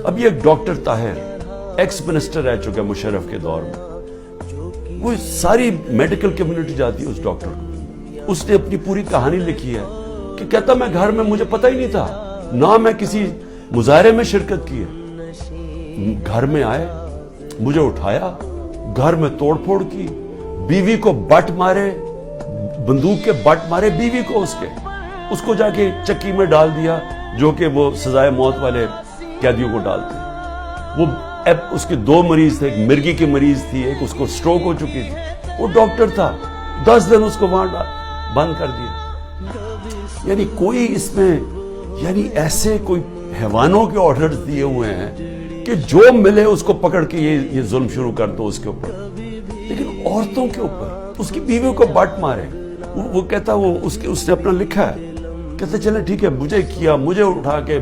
अब ये doctor Tahir ex minister रह चुका है मुशर्रफ के दौर में, वो सारी मेडिकल कम्युनिटी जाती है उस डॉक्टर को। उसने अपनी पूरी कहानी लिखी है कि कहता मैं घर में मुझे पता ही नहीं था, ना मैं किसी मुजाहरे में शिरकत की है। घर में आए, मुझे उठाया, घर में तोड़फोड़ की, बीवी को बट मारे, बंदूक के बट मारे बीवी को, उसको जाके चक्की में डाल दिया, जो कि वो सजाए मौत वाले कैदियों को डालते। वो अब उसके 2 मरीज थे, एक मिर्गी की मरीज थी, एक उसको स्ट्रोक हो चुकी थी। वो डॉक्टर था, 10 दिन उसको वहां बंद कर दिया। यानी कोई इसमें, यानी ऐसे कोई हैवानों के ऑर्डर्स दिए हुए हैं कि जो मिले उसको पकड़ के ये जुल्म शुरू कर दो उसके ऊपर। लेकिन औरतों के ऊपर, उसकी बीवी को बट मारे, वो कहता, वो उसने अपना लिखा है, कहते चले ठीक है, मुझे किया, मुझे उठा के